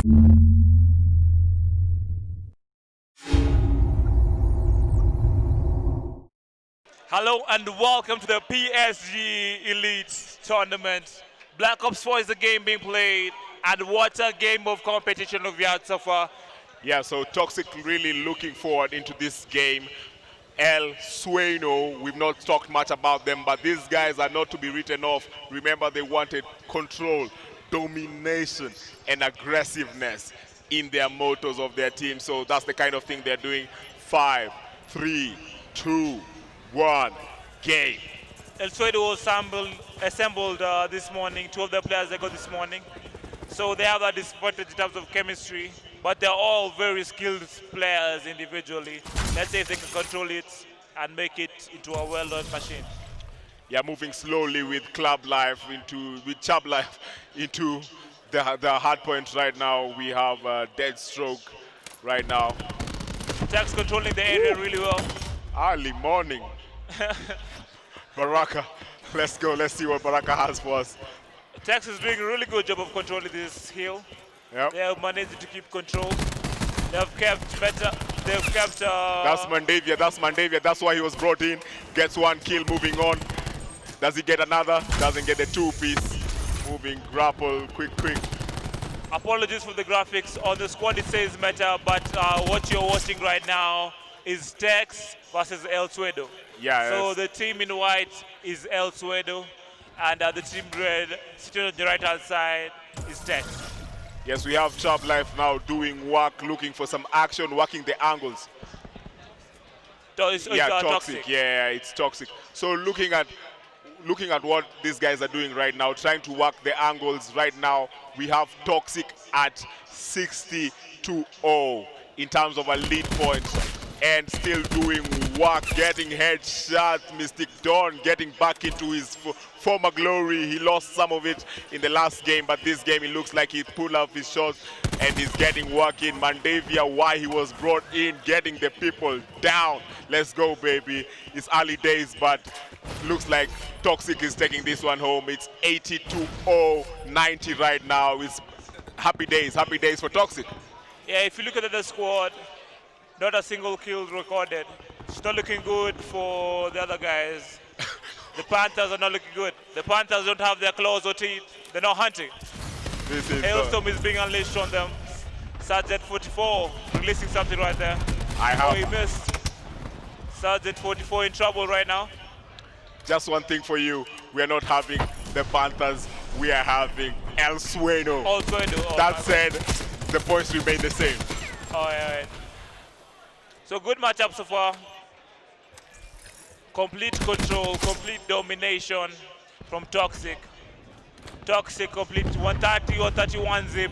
Hello and welcome to the PSG Elite Tournament. Black Ops 4 is the game being played, and what a game of competition we've had so far. Yeah, so Toxic really looking forward into this game. El Sueno, we've not talked much about them, but these guys are not to be written off. Remember, they wanted control, domination, and aggressiveness in their mottos of their team. So that's the kind of thing they're doing. 5, 3, 2, 1, game. El Suedo was assembled this morning, 2 of the players they got this morning. So they have that disadvantage in terms of chemistry, but they're all very skilled players individually. Let's see if they can control it and make it into a well-done machine. Yeah, moving slowly with Chab Life into the hard point right now. We have Deadstroke right now. Tex controlling the area really well. Early morning. Baraka, let's go. Let's see what Baraka has for us. Tex is doing a really good job of controlling this hill. Yep. They have managed to keep control. They have kept better. They have kept. That's Mandavia. That's Mandavia. That's why he was brought in. Gets 1 kill. Moving on. Does he get another? Doesn't get the 2-piece. Moving grapple. Quick. Apologies for the graphics on the squad. It says meta, but what you're watching right now is Tex versus El Suedo. Yeah. So the team in white is El Suedo, and the team red, sitting on the right-hand side, is Tex. Yes, we have Chab Life now doing work, looking for some action, working the angles. It's Toxic. Yeah, it's Toxic. So looking at what these guys are doing right now, trying to work the angles right now, we have Toxic at 60-0 in terms of a lead point, and still doing work, getting headshots. Mystic Dawn getting back into his former glory. He lost some of it in the last game, but this game it looks like he pulled off his shots and he's getting work in. Mandavia, why he was brought in, getting the people down. Let's go, baby. It's early days, but looks like Toxic is taking this one home. It's 80-0, 90 right now. It's happy days for Toxic. Yeah, if you look at the squad, not a single kill recorded. It's not looking good for the other guys. The Panthers are not looking good. The Panthers don't have their claws or teeth. They're not hunting. Hailstorm is being unleashed on them. Sergeant 44 releasing something right there. Oh, he missed. Sergeant 44 in trouble right now. Just one thing for you. We are not having the Panthers. We are having El Sueno. That said, the points remain the same. All right. So good matchup so far. Complete control, complete domination from Toxic. Toxic complete 130 or 31 zip.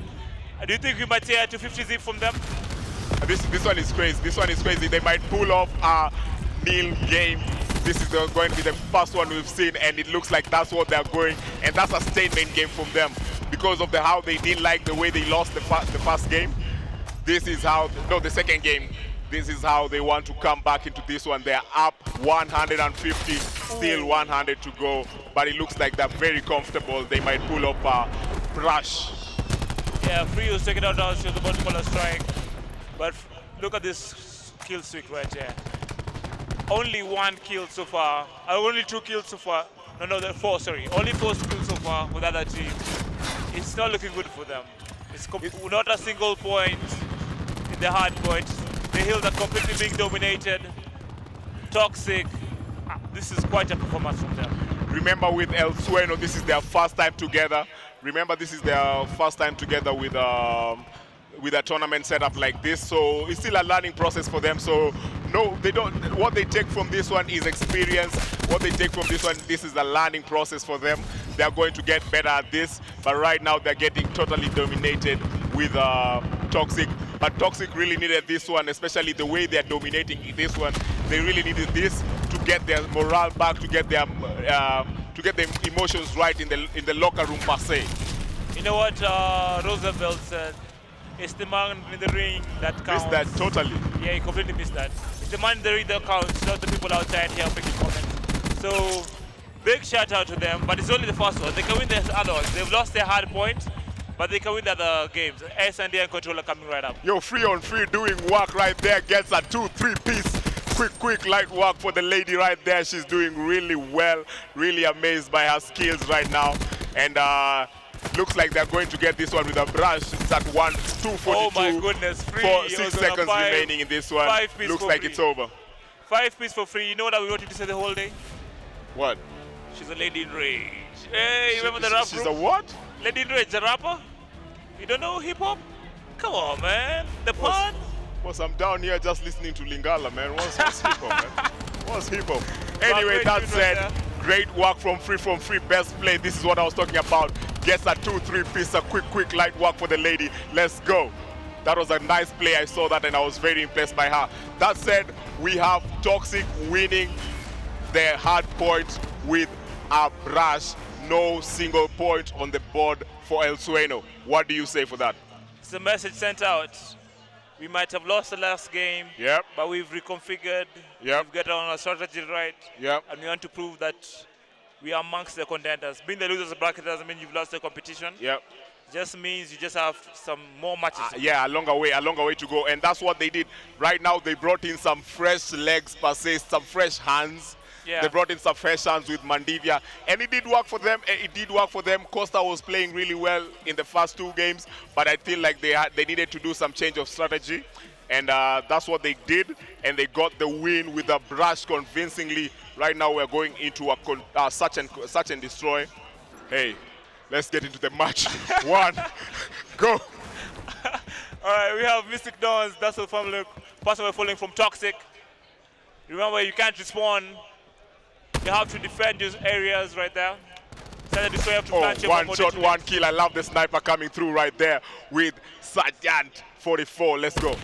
Do you think we might see a 250 zip from them? This one is crazy. This one is crazy. They might pull off a nil game. This is going to be the first one we've seen, and it looks like that's what they're going. And that's a statement game from them because of how they didn't like the way they lost the first game. This is how, no, the second game. This is how they want to come back into this one. They're up 150, still 100 to go. But it looks like they're very comfortable. They might pull up a brush. Yeah, Freo's taking out now. She was about to call a strike. But look at this kill streak right here. Only 1 kill so far. Only 2 kills so far. No, 4, sorry. Only 4 kills so far with the other team. It's not looking good for them. It's not a single point in the hard point. The hills are completely being dominated. Toxic. This is quite a performance from them. Remember with El Sueno, this is their first time together. Remember, this is their first time together with a tournament setup like this. So it's still a learning process for them. So no, they don't. What they take from this one is experience. What they take from this one, this is a learning process for them. They are going to get better at this. But right now, they're getting totally dominated with Toxic. But Toxic really needed this one, especially the way they're dominating this one. They really needed this to get their morale back, to get their emotions right in the locker room per se. You know what Roosevelt said? It's the man in the ring that counts. Missed that totally. Yeah, he completely missed that. It's the man in the ring that counts, not the people outside here making comments. So big shout out to them, but it's only the first one. They can win the other ones. They've lost their hard point, but they can win the other games. S&D and Controller coming right up. Yo, free on free doing work right there. Gets a 2-3 piece. Quick light work for the lady right there. She's doing really well. Really amazed by her skills right now. And looks like they're going to get this one with a brush. It's at 2:42. Oh my goodness, free. 6 seconds remaining in this one. Looks like it's over. 5 piece for free. You know what we wanted to say the whole day? What? She's a lady in rage. Hey, you remember the rap She's group? a what? Lady in rage, the rapper? You don't know hip hop? Come on, man. The pun? Boss, I'm down here just listening to Lingala, man. What's hip hop, man? What's hip hop? Anyway, that said, great work from free, best play. This is what I was talking about. Gets a 2-3 piece, a quick light work for the lady. Let's go. That was a nice play. I saw that and I was very impressed by her. That said, we have Toxic winning the hard point with a brush. No single point on the board for El Sueno. What do you say for that? It's a message sent out. We might have lost the last game, Yep. but we've reconfigured. Yep. We've got our strategy right. Yep. And we want to prove that we are amongst the contenders. Being the losers bracket doesn't mean you've lost the competition. Yep. Just means you just have some more matches. Yeah, a longer way to go. And that's what they did. Right now, they brought in some fresh legs, per se, some fresh hands. Yeah. They brought in some fresh hands with Mandivia. And it did work for them. Costa was playing really well in the first 2 games. But I feel like they needed to do some change of strategy. And that's what they did. And they got the win with a brush convincingly. Right now, we're going into a search and destroy. Hey. Let's get into the match. 1, go. All right, we have Mystic Dawns. That's the person we're following from Toxic. Remember, you can't respawn. You have to defend these areas right there. So you have to plant your 1 shot, 1 kill. I love the sniper coming through right there with Sergeant 44. Let's go.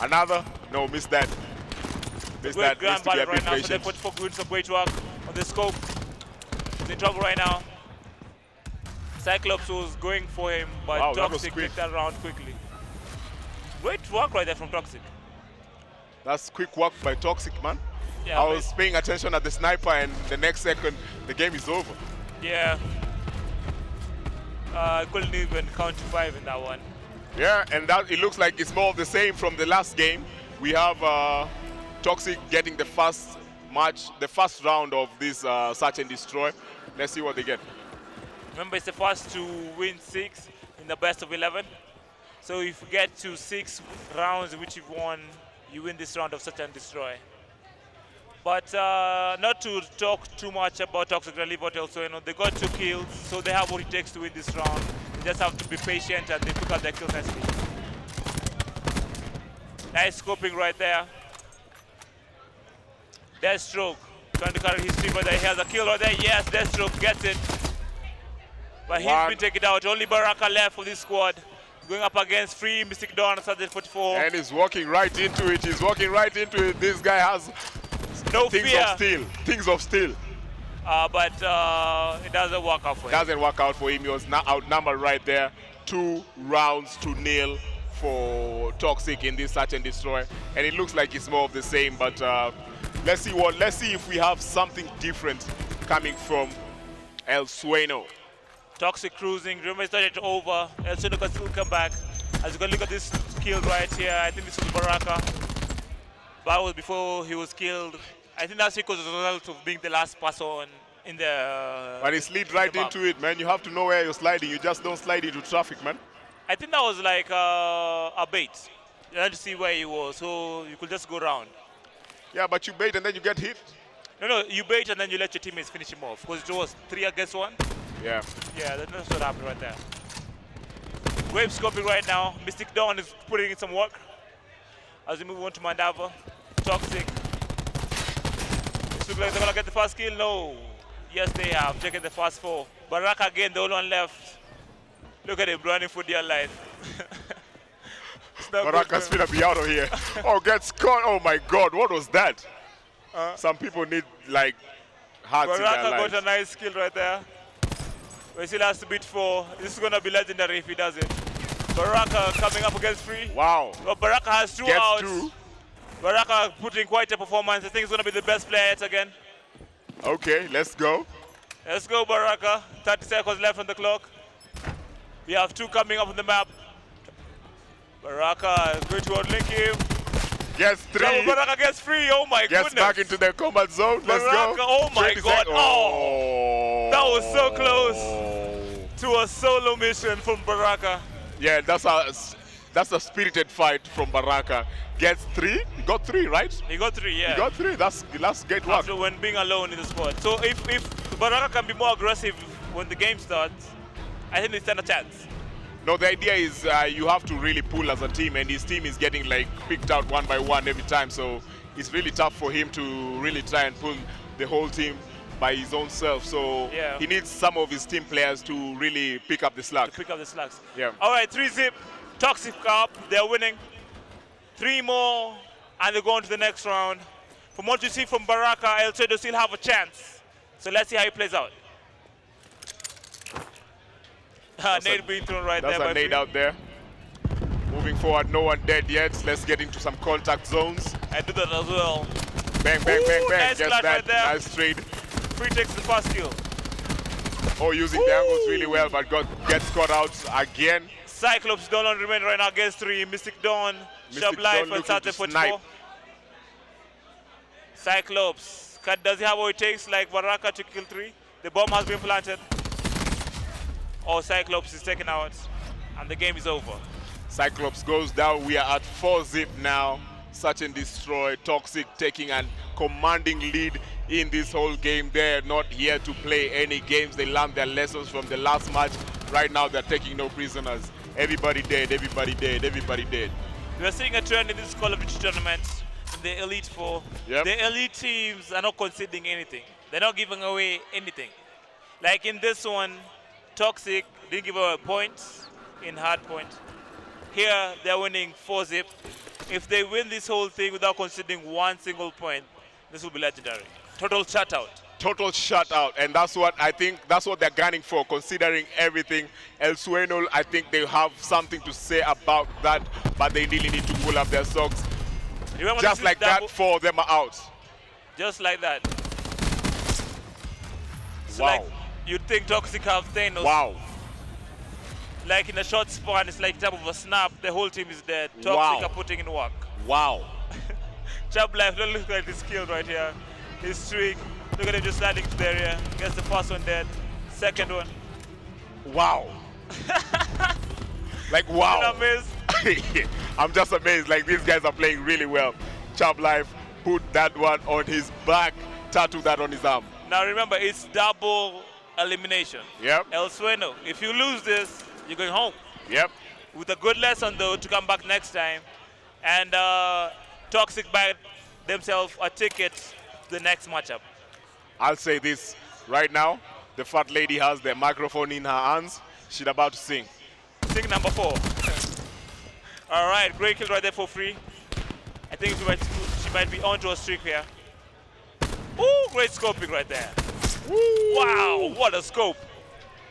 Another? No, missed that. Missed that. Needs to be a bit right now, patient. so 44 doing some great work on the scope. He's in trouble right now. Cyclops was going for him, but wow, Toxic picked that round quickly. Great work right there from Toxic. That's quick work by Toxic, man. Yeah, I was paying attention at the sniper, and the next second, the game is over. Yeah. I couldn't even count to 5 in that one. Yeah, and that it looks like it's more of the same from the last game. We have Toxic getting the first round of this search and destroy. Let's see what they get. Remember, it's the first to win 6 in the best of 11. So if you get to 6 rounds in which you've won, you win this round of search and destroy. But not to talk too much about Toxic Rally, but also, they got 2 kills, so they have what it takes to win this round. They just have to be patient and they pick up their kills nicely. Nice scoping right there. Deathstroke trying to carry his team, but he has a kill right there. Yes, Deathstroke gets it. But he's been taken out. Only Baraka left for this squad. Going up against Free, Mystic Dawn, Sergeant 44. And he's walking right into it. This guy has no things fear. Things of steel. But it doesn't work out for him. Doesn't work out for him. He was outnumbered right there. 2 rounds to 0 for Toxic in this search and destroy. And it looks like it's more of the same. But let's see if we have something different coming from El Sueno. Toxic cruising. Remember, started over. El Sueno can still come back. As you can look at this kill right here, I think this was Baraka. That was before he was killed. I think that's because of the result of being the last person in the. But he slid right into it, man. You have to know where you're sliding. You just don't slide into traffic, man. I think that was like a bait. You had to see where he was, so you could just go around. Yeah, but you bait and then you get hit. No, you bait and then you let your teammates finish him off. Because it was 3 against 1. Yeah. Yeah, that's what happened right there. Wave scoping right now. Mystic Dawn is putting in some work. As we move on to Mandava. Toxic. This looks like they're going to get the first kill. No. Yes, they have. Taken the first 4. Baraka again, the only one left. Look at him running for dear life. Baraka's gonna be out of here. Oh, gets caught. Oh my God, what was that? Some people need like hearts in their lives. Baraka got a nice kill right there. We still has to beat 4. This is gonna be legendary if he does it. Baraka coming up against Free. Wow. Well, Baraka has 2 Gets outs. 2. Baraka putting quite a performance. I think he's gonna be the best player yet again. Okay, let's go. Let's go, Baraka. 30 seconds left on the clock. We have two coming up on the map. Baraka is going to outlink him. Gets 3. Baraka gets 3. Oh my Gets goodness. back into the combat zone. Let's Baraka, go. oh my 20 God. Oh. That was so close to a solo mission from Baraka. Yeah, that's a spirited fight from Baraka. Gets 3. He got 3, right? He got 3, yeah. He got 3. That's great work. After when being alone in the squad. So if Baraka can be more aggressive when the game starts, I think they stand a chance. No, the idea is you have to really pull as a team, and his team is getting like picked out one by one every time. So it's really tough for him to really try and pull the whole team by his own self. So yeah, he needs some of his team players to really pick up the slack. To pick up the slacks. Yeah. All right, 3-zip, Toxic up, they're winning. 3 more, and they go on to the next round. From what you see from Baraka, El Suedo still have a chance. So let's see how it plays out. Nade being thrown right there. That's a nade out there. Moving forward, no one dead yet. Let's get into some contact zones. I do that as well. Bang, bang, Ooh, bang, bang. nice Just flash that right there. nice trade. Free takes the first kill. Oh, using the angles really well, but gets caught out again. Cyclops don't remain right now against 3. Mystic Dawn, Shop Life, and Saturday 44. Cyclops, does he have what it takes like Baraka to kill 3? The bomb has been planted. Oh, Cyclops is taken out, and the game is over. Cyclops goes down. We are at 4-zip now. Search and destroy. Toxic taking and commanding lead in this whole game. They're not here to play any games. They learned their lessons from the last match. Right now, they're taking no prisoners. Everybody dead, everybody dead, everybody dead. We are seeing a trend in this Call of Duty tournament, in the Elite 4. Yep. The elite teams are not conceding anything. They're not giving away anything. Like in this one, Toxic didn't give away points in hard point. Here, they're winning 4-zip. If they win this whole thing without conceding one single point, this will be legendary. Total shutout. Total shutout, and that's what I think, that's what they're gunning for, considering everything. El Sueno, I think they have something to say about that, but they really need to pull up their socks. Remember, just like that, 4 of them are out. Just like that. So wow. Like, you'd think Toxic have Thanos. Wow. Like in a short span, it's like type of a snap, the whole team is dead. Toxic wow. are putting in work. Wow. Chap Life, don't look at his skill right here. His streak. Look at him just sliding to the area. Gets the first one dead. Second one. Wow. Like, wow. I'm amazed. I'm just amazed. Like, these guys are playing really well. Chap Life put that one on his back, tattooed that on his arm. Now remember, it's double elimination. Yep. El Sueno, if you lose this, you're going home. Yep. With a good lesson, though, to come back next time. And Toxic buy themselves a ticket to the next matchup. I'll say this right now. The fat lady has the microphone in her hands. She's about to sing. Sing number 4. All right, great kill right there for free. I think she might be onto a streak here. Ooh, great scoping right there. Woo. Wow, what a scope.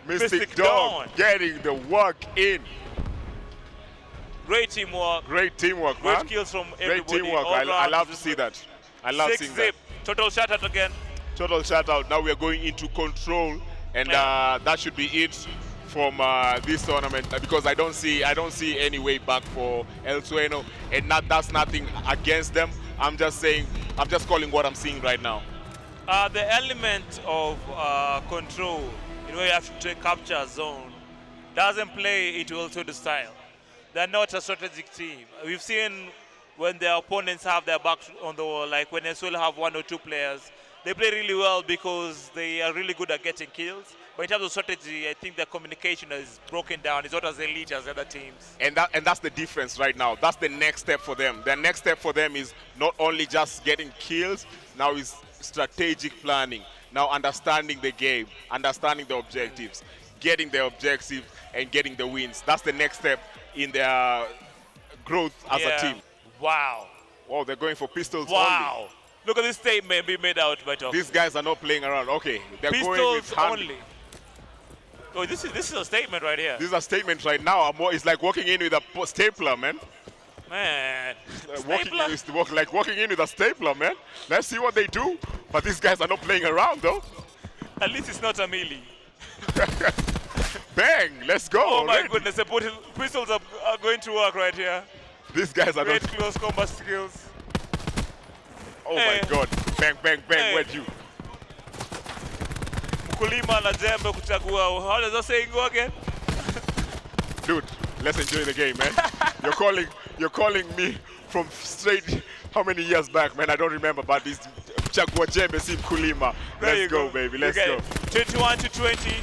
Mystic Dawn getting the work in. Great teamwork. Great teamwork, Great man. kills from everybody. Great teamwork. I love to see that. I love seeing that. 6-zip. Total shutout again. Total shutout. Now we are going into control, and that should be it from this tournament, because I don't see any way back for El Sueno, and that's nothing against them. I'm just calling what I'm seeing right now. The element of control, you have to capture a zone, doesn't play into also the style. They're not a strategic team. We've seen when their opponents have their back on the wall, like when they still have 1 or 2 players, they play really well because they are really good at getting kills. But in terms of strategy, I think their communication is broken down. It's not as elite as other teams. And that's the difference right now. That's the next step for them. The next step for them is not only just getting kills, now is strategic planning. Now understanding the game, understanding the objectives, getting the objectives and getting the wins. That's the next step in their growth as a team. Wow. Oh, they're going for pistols only. Wow. Look at this statement being made out by Toxic. These guys are not playing around. Okay, they're pistols going with hand. only. Oh, this is a statement right here. This is a statement right now. It's like walking in with a stapler, man. Man. Walking in with a stapler, man. Let's see what they do. But these guys are not playing around, though. At least it's not a melee. Bang! Let's go. Oh my already. goodness, the pistols are going to work right here. These guys are Great not. close combat skills. Oh Hey. my God! Bang, bang, bang! Hey. Where'd you? Mkulima na jembe kuchagua. How does that saying go again? Dude, let's enjoy the game, man. You're calling me from straight. How many years back, man? I don't remember, but it's Chagua Jembe Sim Kulima. There you Let's go, baby. Let's You go. get it. 21 to 20.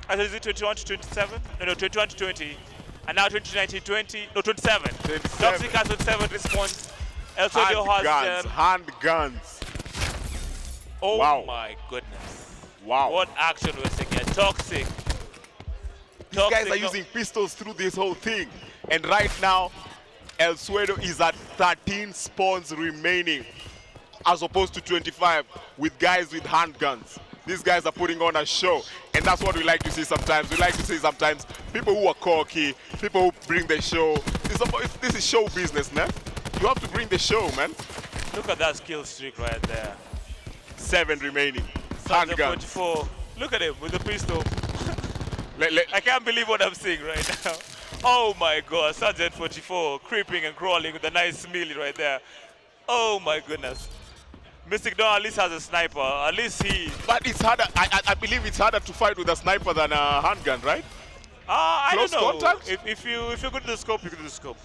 I thought, is it 21 to 27? No, 21 to 20. And now 20, 20, no, 27. 27. Toxic has 27 response. El Sodio has Handguns. Oh Wow. my goodness. Wow. What action we're seeing here. Toxic. These guys are no- using pistols through this whole thing. And right now, El Suedo is at 13 spawns remaining, as opposed to 25 with guys with handguns. These guys are putting on a show, and that's what we like to see sometimes. We like to see sometimes people who are cocky, people who bring the show. This is show business, man. You have to bring the show, man. Look at that skill streak right there. 7 remaining. Sergeant Handguns. 44. Look at him with the pistol. Let- I can't believe what I'm seeing right now. Oh my God, Sergeant 44 creeping and crawling with a nice melee right there. Oh my goodness. Mystic Dawn at least has a sniper. At least he. But it's harder. I believe it's harder to fight with a sniper than a handgun, right? I Close don't know. contact? If you're good at the scope, you can do the scope.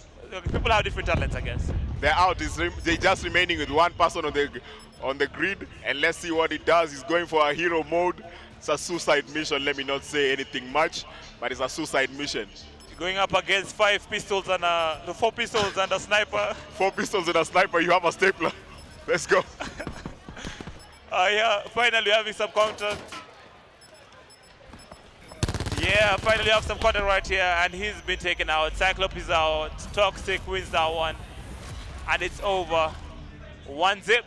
People have different talents, I guess. They're out. They're just remaining with one person on the grid, and let's see what it does. He's going for a hero mode. It's a suicide mission. Let me not say anything much, but it's a suicide mission. Going up against 5 pistols and 4 pistols and a sniper. 4 pistols and a sniper. You have a stapler. Let's go. Yeah, finally having some content. Yeah, finally have some content right here, and he's been taken out. Cyclops is out. Toxic wins that one, and it's over. 1-0.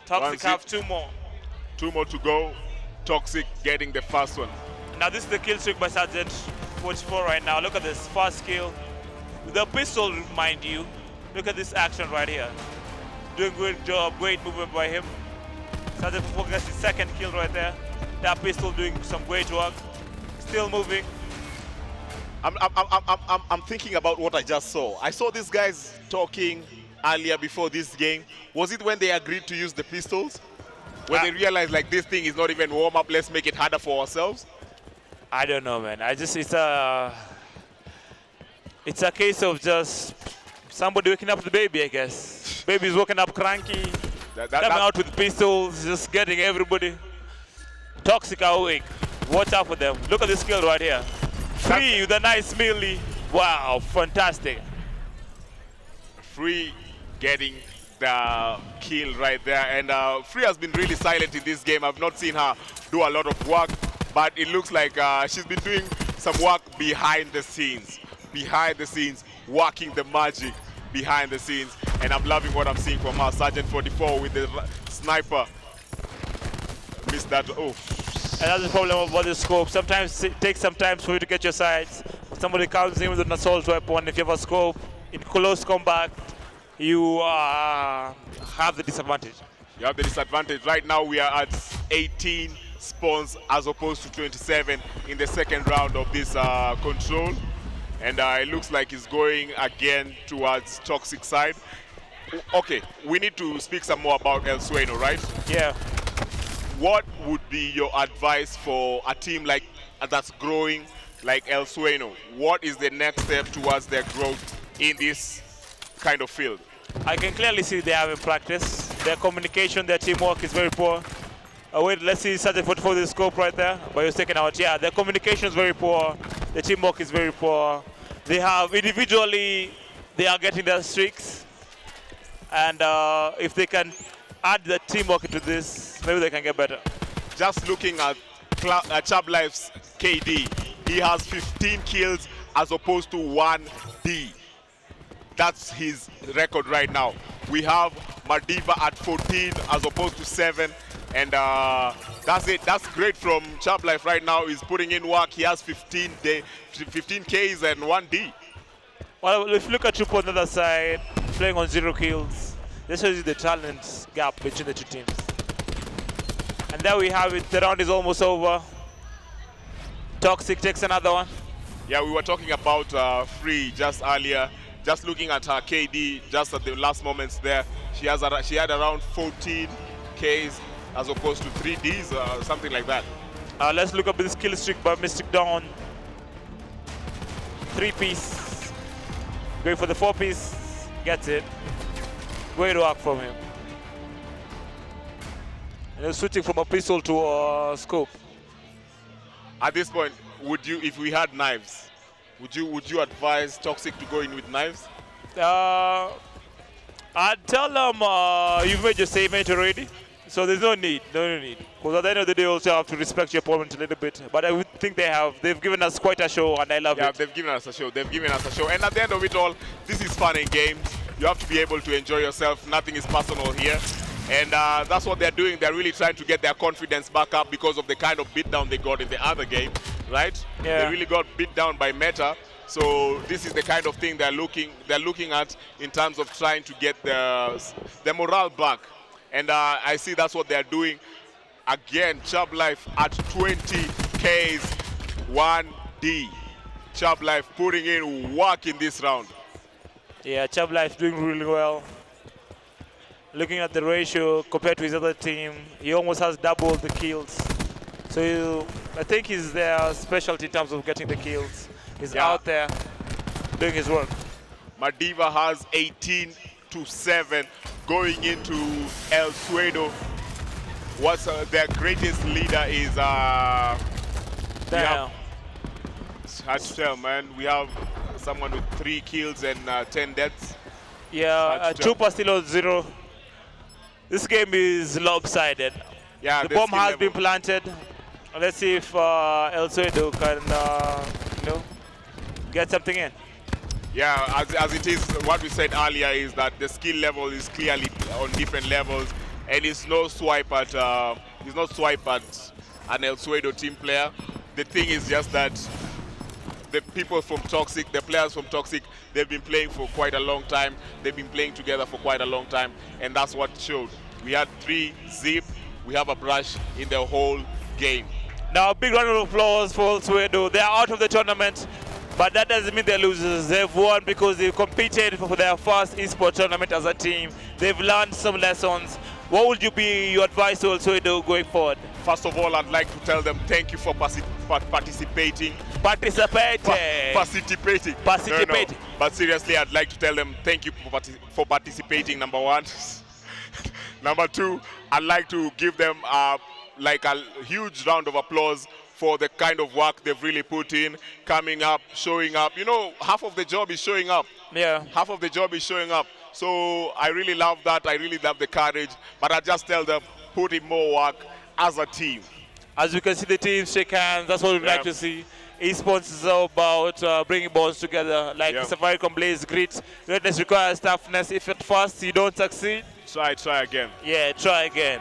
Toxic 1-0. have 2 more. 2 more to go. Toxic getting the first one. Now this is the kill streak by Sergeant 44 right now. Look at this fast kill. With the pistol, mind you. Look at this action right here. Doing a good job, great movement by him. Sergeant 44 gets his 2nd kill right there. That pistol doing some great work. Still moving. I'm thinking about what I just saw. I saw these guys talking earlier before this game. Was it when they agreed to use the pistols? When they realized like this thing is not even warm up, let's make it harder for ourselves? I don't know, man. It's a case of just somebody waking up the baby, I guess. Baby's waking up cranky, coming out with pistols, just getting everybody. Toxic are awake. Watch out for them. Look at this skill right here. Free with a nice melee. Wow, fantastic. Free getting the kill right there, and Free has been really silent in this game. I've not seen her do a lot of work, but it looks like she's been doing some work behind the scenes, working the magic behind the scenes, and I'm loving what I'm seeing from her. Sergeant 44 with the sniper. Missed that. Oh. And that's the problem about the scope. Sometimes it takes some time for you to get your sights. Somebody comes in with an assault weapon. If you have a scope in close combat, you have the disadvantage. You have the disadvantage. Right now we are at 18 spawns as opposed to 27 in the 2nd round of this control. And it looks like it's going again towards Toxic side. Okay, we need to speak some more about El Sueno, right? Yeah. What would be your advice for a team like that's growing like El Sueno? What is the next step towards their growth in this kind of field? I can clearly see they haven't practice. Their communication, their teamwork is very poor. Wait, let's see Sergeant 44 the scope right there, but he was taken out. Yeah, their communication is very poor. The teamwork is very poor. They have individually, they are getting their streaks, and if they can add the teamwork into this, maybe they can get better. Just looking at Chab Life's KD, he has 15 kills as opposed to 1 D. That's his record right now. We have Madiva at 14 as opposed to 7, and that's it. That's great from Chab Life right now. He's putting in work. He has 15 Ks and 1 D. Well, if you look at Chupo on the other side, playing on 0 kills, this shows you the talent gap between the 2 teams. And there we have it. The round is almost over. Toxic takes another one. Yeah, we were talking about Free just earlier. Just looking at her KD, just at the last moments there, she had around 14 Ks as opposed to 3Ds, something like that. Let's look up this kill streak by Mystic Dawn. 3-piece. Going for the 4-piece. Gets it. Great work from him. And he's switching from a pistol to a scope. At this point, would you, if we had knives, would you advise Toxic to go in with knives? I'd tell them you've made your statement already, so there's no need, Because at the end of the day, you also have to respect your opponent a little bit. But I would think they've given us quite a show, and I love it. Yeah, they've given us a show. And at the end of it all, this is fun and games. You have to be able to enjoy yourself. Nothing is personal here. And that's what they're doing. They're really trying to get their confidence back up because of the kind of beatdown they got in the other game, right? Yeah. They really got beat down by Meta. So this is the kind of thing they're looking at in terms of trying to get the morale back. And I see that's what they're doing. Again, Chubb Life at 20 Ks, 1D. Chubb Life putting in work in this round. Yeah, Chubb Life doing really well. Looking at the ratio compared to his other team, he almost has double the kills. So I think he's their specialty in terms of getting the kills. He's out there doing his work. Madiva has 18-7 going into El Suedo. What's their greatest leader is Damn. It's hard to tell, man. We have someone with 3 kills and 10 deaths. Yeah, Trooper still on 0. This game is lopsided. Yeah, the bomb has been planted. Let's see if El Suedo can get something in. Yeah, as it is, what we said earlier is that the skill level is clearly on different levels, and it's no swipe at an El Suedo team player. The thing is just that the people from Toxic, the players from Toxic, they've been playing for quite a long time. They've been playing together for quite a long time, and that's what showed. We had 3 zip, we have a brush in the whole game. Now, a big round of applause for El Suedo. They are out of the tournament, but that doesn't mean they're losers. They've won because they competed for their first esports tournament as a team. They've learned some lessons. What would you be your advice to El Suedo going forward? First of all, I'd like to tell them thank you for participating. Participating. No. But seriously, I'd like to tell them thank you for participating, number 1. Number 2, I'd like to give them like a huge round of applause for the kind of work they've really put in, coming up, showing up. You know, half of the job is showing up. Yeah. Half of the job is showing up. So I really love that. I really love the courage. But I just tell them, put in more work as a team. As you can see, the teams shake hands. That's what we'd like to see. Esports is all about bringing bonds together. Like Safaricom Blaze, grit. Greatness requires toughness. If at first you don't succeed, try again. Yeah, try again.